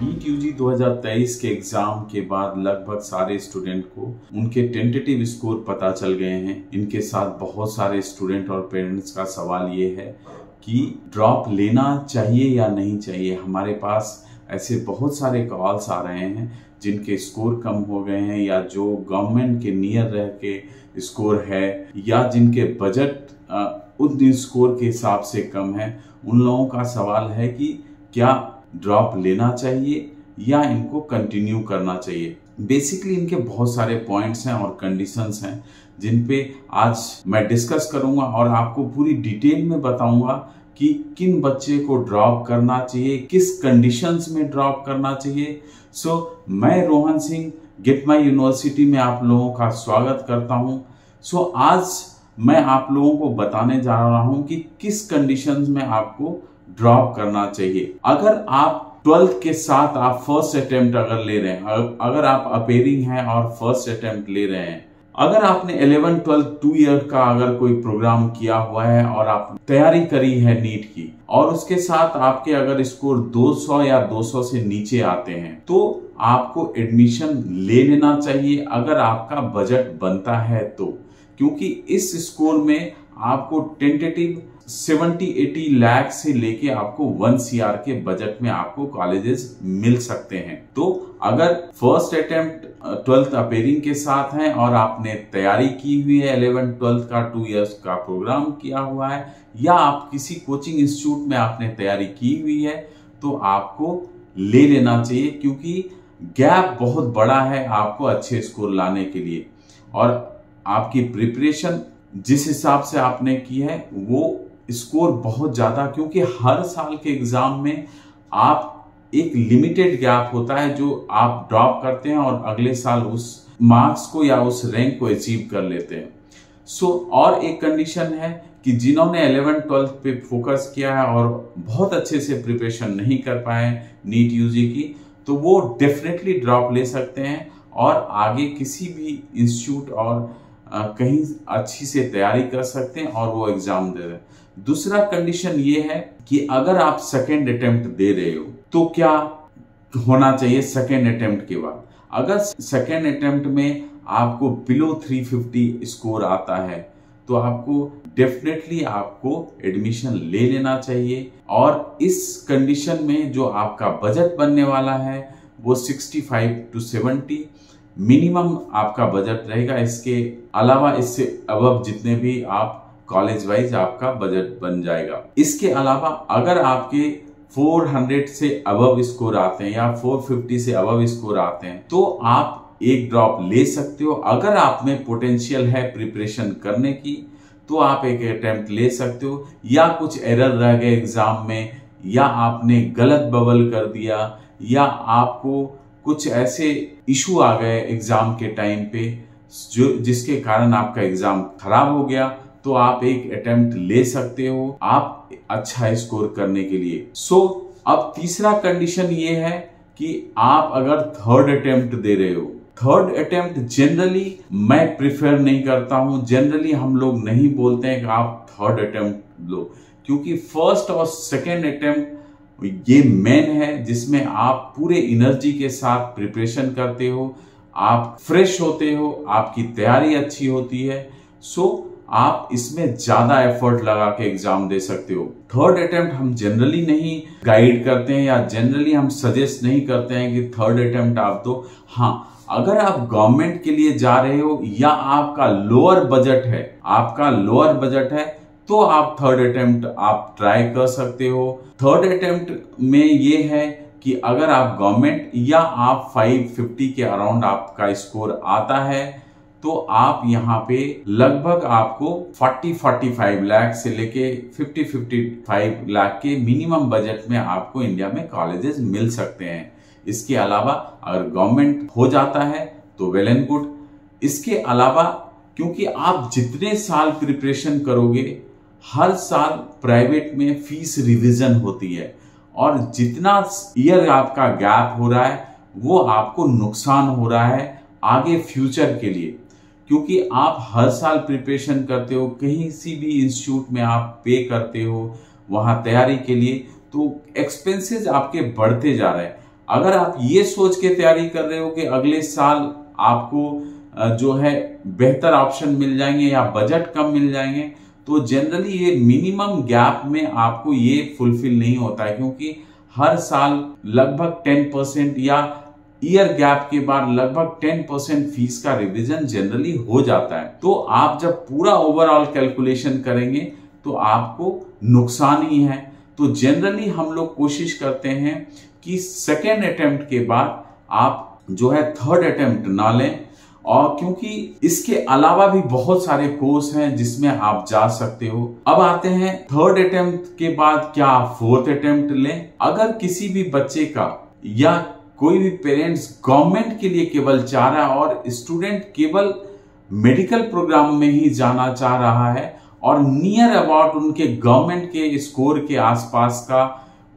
NEET UG 2023 के exam के बाद लगभग सारे स्टूडेंट को उनके टेंटेटिव स्कोर पता चल गए हैं। इनके साथ बहुत सारे स्टूडेंट और पेरेंट्स का सवाल ये है कि ड्रॉप लेना चाहिए या नहीं चाहिए। हमारे पास ऐसे बहुत सारे कॉल्स आ रहे हैं जिनके स्कोर कम हो गए हैं या जो गवर्नमेंट के नियर रह के स्कोर है या जिनके बजट उन स्कोर के हिसाब से कम है। उन लोगों का सवाल है कि क्या ड्रॉप लेना चाहिए या इनको कंटिन्यू करना चाहिए। बेसिकली इनके बहुत सारे पॉइंट्स हैं और कंडीशंस हैं जिन पे आज मैं डिस्कस करूंगा और आपको पूरी डिटेल में बताऊंगा कि किन बच्चे को ड्रॉप करना चाहिए, किस कंडीशंस में ड्रॉप करना चाहिए। मैं Rohan Singh get my university में आप लोगों का स्वागत करता हूं। आज मैं आप लोगों को बताने जा रहा हूं कि किस कंडीशंस में आपको ड्रॉप करना चाहिए। अगर आप 12th के साथ आप फर्स्ट अटेम्प्ट अगर ले रहे हैं, अगर आप अपेयरिंग हैं और फर्स्ट अटेम्प्ट ले रहे हैं, अगर आपने 11th 12th 2 ईयर का अगर कोई प्रोग्राम किया हुआ है और आप तैयारी करी है नीट की और उसके साथ आपके अगर स्कोर 200 या 200 से नीचे आते हैं तो आपको एडमिशन ले लेना चाहिए अगर आपका बजट बनता है तो, क्योंकि इस स्कोर में आपको टेंटेटिव 70-80 लाख से लेके आपको 1 CR के बजट में आपको कॉलेजेस मिल सकते हैं। तो अगर फर्स्ट अटेम्प्ट 12th अपेयरिंग के साथ है और आपने तैयारी की हुई है 11th 12th का 2 इयर्स का प्रोग्राम किया हुआ है या आप किसी कोचिंग इंस्टीट्यूट में आपने तैयारी की हुई है तो आपको ले लेना चाहिए, क्योंकि गैप बहुत बड़ा है आपको अच्छे स्कोर लाने के लिए और आपकी प्रिपरेशन जिस हिसाब से आपने की है वो स्कोर बहुत ज्यादा, क्योंकि हर साल के एग्जाम में आप एक लिमिटेड गैप होता है जो आप ड्रॉप करते हैं और अगले साल उस मार्क्स को या उस रैंक को अचीव कर लेते हैं। और एक कंडीशन है कि जिन्होंने 11th 12th पे फोकस किया है और बहुत अच्छे से प्रिपरेशन नहीं कर पाए नीट यूजी की, तो वो डेफिनेटली ड्रॉप ले सकते हैं और आगे किसी भी इंस्टीट्यूट और कहीं अच्छी से तैयारी कर सकते हैं और वो एग्जाम दे रहे हैं। दूसरा कंडीशन ये है कि अगर आप सेकेंड अटेम्प्ट दे रहे हो तो क्या होना चाहिए सेकेंड अटेम्प्ट के बाद। अगर सेकेंड अटेम्प्ट में आपको बिलो 350 स्कोर आता है तो आपको डेफिनेटली आपको एडमिशन ले लेना चाहिए और इस कंडीशन में जो आपका बजट बनने वाला है वो 65 to 70 मिनिमम आपका बजट रहेगा। इसके अलावा इससे अबव जितने भी आप कॉलेज वाइज आपका बजट बन जाएगा। इसके अलावा अगर आपके 400 से अबव स्कोर आते हैं या 450 से अबव स्कोर आते हैं तो आप एक ड्रॉप ले सकते हो। अगर आप में पोटेंशियल है प्रिपरेशन करने की तो आप एक अटेम्प्ट ले सकते हो, या कुछ एरर रह गए एग्जाम में या आपने गलत बबल कर दिया या आपको कुछ ऐसे इशू आ गए एग्जाम के टाइम पे जो जिसके कारण आपका एग्जाम खराब हो गया तो आप एक अटेम्प्ट ले सकते हो आप अच्छा स्कोर करने के लिए। अब तीसरा कंडीशन ये है कि आप अगर थर्ड अटेम्प्ट दे रहे हो, थर्ड अटेम्प्ट जनरली मैं प्रिफर नहीं करता हूं। जनरली हम लोग नहीं बोलते हैं कि आप थर्ड अटेम्प्ट लो, क्योंकि फर्स्ट और सेकेंड अटेम्प्ट ये मेन है जिसमें आप पूरे एनर्जी के साथ प्रिपरेशन करते हो, आप फ्रेश होते हो, आपकी तैयारी अच्छी होती है। आप इसमें ज्यादा एफर्ट लगा के एग्जाम दे सकते हो। थर्ड अटेम्प्ट हम जनरली नहीं गाइड करते हैं या जनरली हम सजेस्ट नहीं करते हैं कि थर्ड अटेम्प्ट आप दो। हाँ, अगर आप गवर्नमेंट के लिए जा रहे हो या आपका लोअर बजट है तो आप थर्ड अटेम्प्ट आप ट्राई कर सकते हो। थर्ड अटेम्प्ट में ये है कि अगर आप गवर्नमेंट या आप 550 के अराउंड आपका स्कोर आता है तो आप यहाँ पे लगभग आपको 40-45 लाख से लेके 50-55 लाख के मिनिमम बजट में आपको इंडिया में कॉलेजेस मिल सकते हैं। इसके अलावा अगर गवर्नमेंट हो जाता है तो वेल एंड गुड। इसके अलावा क्योंकि आप जितने साल प्रिपरेशन करोगे, हर साल प्राइवेट में फीस रिवीजन होती है और जितना ईयर आपका गैप हो रहा है वो आपको नुकसान हो रहा है आगे फ्यूचर के लिए, क्योंकि आप हर साल प्रिपरेशन करते हो, कहीं सी भी इंस्टीट्यूट में आप पे करते हो वहां तैयारी के लिए, तो एक्सपेंसेस आपके बढ़ते जा रहे हैं। अगर आप ये सोच के तैयारी कर रहे हो कि अगले साल आपको जो है बेहतर ऑप्शन मिल जाएंगे या बजट कम मिल जाएंगे, तो जनरली ये मिनिमम गैप में आपको ये फुलफिल नहीं होता है, क्योंकि हर साल लगभग 10% या ईयर गैप के बाद लगभग 10% फीस का रिवीजन जनरली हो जाता है। तो आप जब पूरा ओवरऑल कैलकुलेशन करेंगे तो आपको नुकसान ही है। तो जनरली हम लोग कोशिश करते हैं कि सेकेंड अटेम्प्ट के बाद आप जो है थर्ड अटेम्प्ट ना लें, और क्योंकि इसके अलावा भी बहुत सारे कोर्स हैं जिसमें आप जा सकते हो। अब आते हैं थर्ड अटेम्प्ट के बाद क्या आप फोर्थ अटेम्प्ट लें। अगर किसी भी बच्चे का या कोई भी पेरेंट्स गवर्नमेंट के लिए केवल चाह रहा है और स्टूडेंट केवल मेडिकल प्रोग्राम में ही जाना चाह रहा है और नियर अबाउट उनके गवर्नमेंट के स्कोर के आसपास का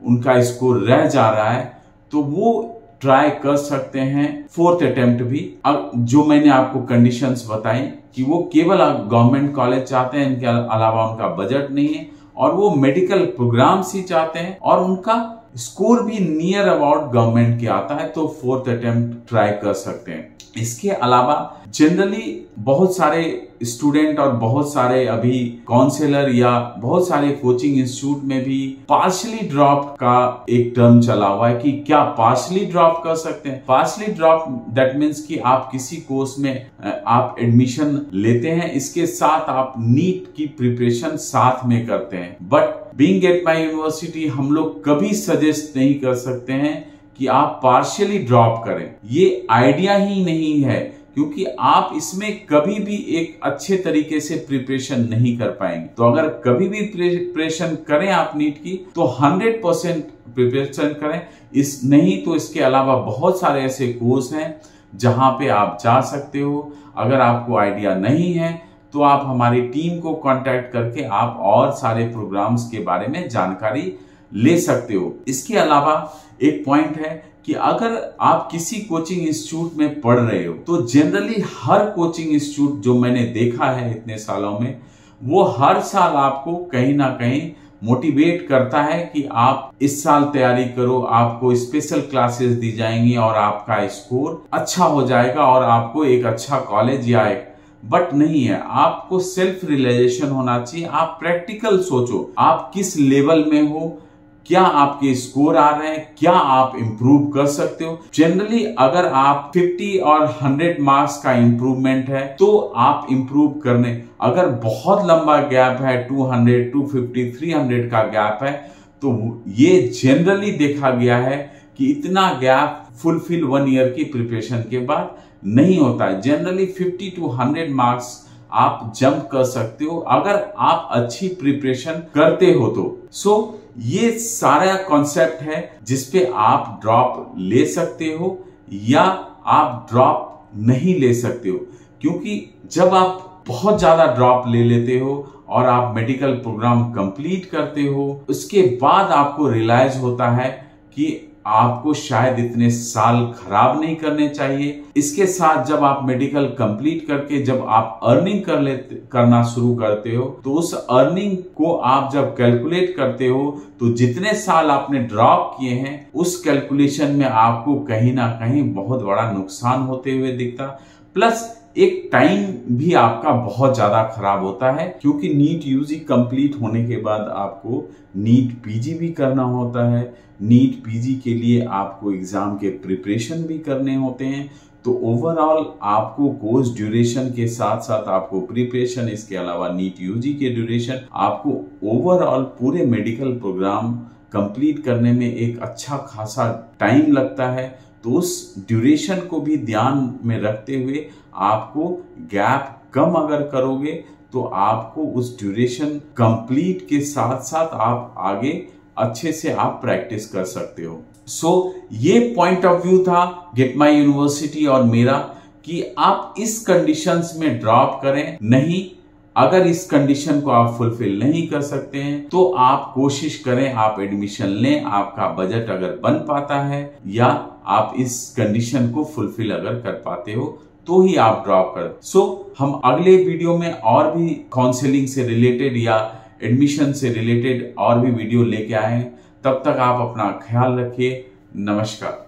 उनका स्कोर रह जा रहा है, तो वो ट्राई कर सकते हैं फोर्थ अटेम्प्ट भी। अब जो मैंने आपको कंडीशंस बताई कि वो केवल गवर्नमेंट कॉलेज चाहते हैं, इनके अलावा उनका बजट नहीं है, और वो मेडिकल प्रोग्राम्स ही चाहते हैं और उनका स्कोर भी नियर अबाउट गवर्नमेंट के आता है, तो फोर्थ अटेम्प्ट ट्राई कर सकते हैं। इसके अलावा जनरली बहुत सारे स्टूडेंट और बहुत सारे अभी काउंसलर या बहुत सारे कोचिंग इंस्टीट्यूट में भी पार्शली ड्रॉप का एक टर्म चला हुआ है कि क्या पार्शली ड्रॉप कर सकते हैं। पार्शली ड्रॉप दैट मीन्स कि आप किसी कोर्स में आप एडमिशन लेते हैं, इसके साथ आप नीट की प्रिपरेशन साथ में करते हैं, but being at my university हम लोग कभी सजेस्ट नहीं कर सकते हैं कि आप पार्शियली ड्रॉप करें। ये आइडिया ही नहीं है, क्योंकि आप इसमें कभी भी एक अच्छे तरीके से प्रिपरेशन नहीं कर पाएंगे। तो अगर कभी भी प्रिपरेशन करें आप नीट की, तो 100% प्रिपरेशन करें। इस नहीं तो इसके अलावा बहुत सारे ऐसे कोर्स हैं जहां पे आप जा सकते हो। अगर आपको आइडिया नहीं है तो आप हमारी टीम को कांटेक्ट करके आप और सारे प्रोग्राम्स के बारे में जानकारी ले सकते हो। इसके अलावा एक पॉइंट है कि अगर आप किसी कोचिंग इंस्टीट्यूट में पढ़ रहे हो, तो जनरली हर कोचिंग इंस्टीट्यूट जो मैंने देखा है इतने सालों में, वो हर साल आपको कहीं ना कहीं मोटिवेट करता है कि आप इस साल तैयारी करो, आपको स्पेशल क्लासेस दी जाएंगी और आपका स्कोर अच्छा हो जाएगा और आपको एक अच्छा कॉलेज या बट नहीं है। आपको सेल्फ रियलाइजेशन होना चाहिए। आप प्रैक्टिकल सोचो, आप किस लेवल में हो, क्या आपके स्कोर आ रहे हैं, क्या आप इंप्रूव कर सकते हो। जनरली अगर आप 50 और 100 मार्क्स का इंप्रूवमेंट है तो आप इंप्रूव करने, अगर बहुत लंबा गैप है 200, 250, 300 का गैप है, तो ये जनरली देखा गया है कि इतना गैप फुलफिल 1 ईयर की प्रिपरेशन के बाद नहीं होता है। जनरली 50 to 100 मार्क्स आप जंप कर सकते हो अगर आप अच्छी प्रिपरेशन करते हो तो। ये सारा कॉन्सेप्ट है जिसपे आप ड्रॉप ले सकते हो या आप ड्रॉप नहीं ले सकते हो, क्योंकि जब आप बहुत ज्यादा ड्रॉप ले लेते हो और आप मेडिकल प्रोग्राम कंप्लीट करते हो, उसके बाद आपको रियलाइज होता है कि आपको शायद इतने साल खराब नहीं करने चाहिए। इसके साथ जब आप मेडिकल कंप्लीट करके जब आप अर्निंग करना शुरू करते हो, तो उस अर्निंग को आप जब कैलकुलेट करते हो तो जितने साल आपने ड्रॉप किए हैं उस कैलकुलेशन में आपको कहीं ना कहीं बहुत बड़ा नुकसान होते हुए दिखता। प्लस एक टाइम भी आपका बहुत ज्यादा खराब होता है, क्योंकि नीट यूजी कंप्लीट होने के बाद आपको नीट पीजी भी करना होता है। नीट पीजी के लिए आपको एग्जाम के प्रिपरेशन भी करने होते हैं। तो ओवरऑल आपको कोर्स ड्यूरेशन के साथ साथ आपको प्रिपरेशन, इसके अलावा नीट यूजी के ड्यूरेशन, आपको ओवरऑल पूरे मेडिकल प्रोग्राम कंप्लीट करने में एक अच्छा खासा टाइम लगता है। तो उस ड्यूरेशन को भी ध्यान में रखते हुए आपको गैप कम अगर करोगे तो आपको उस ड्यूरेशन कंप्लीट के साथ साथ आप आगे अच्छे से आप प्रैक्टिस कर सकते हो। ये पॉइंट ऑफ व्यू था गेट माई यूनिवर्सिटी और मेरा कि आप इस कंडीशंस में ड्रॉप करें नहीं। अगर इस कंडीशन को आप फुलफिल नहीं कर सकते हैं तो आप कोशिश करें, आप एडमिशन लें, आपका बजट अगर बन पाता है या आप इस कंडीशन को फुलफिल अगर कर पाते हो तो ही आप ड्रॉप करें। हम अगले वीडियो में और भी काउंसलिंग से रिलेटेड या एडमिशन से रिलेटेड और भी वीडियो लेके आए हैं। तब तक आप अपना ख्याल रखिए। नमस्कार।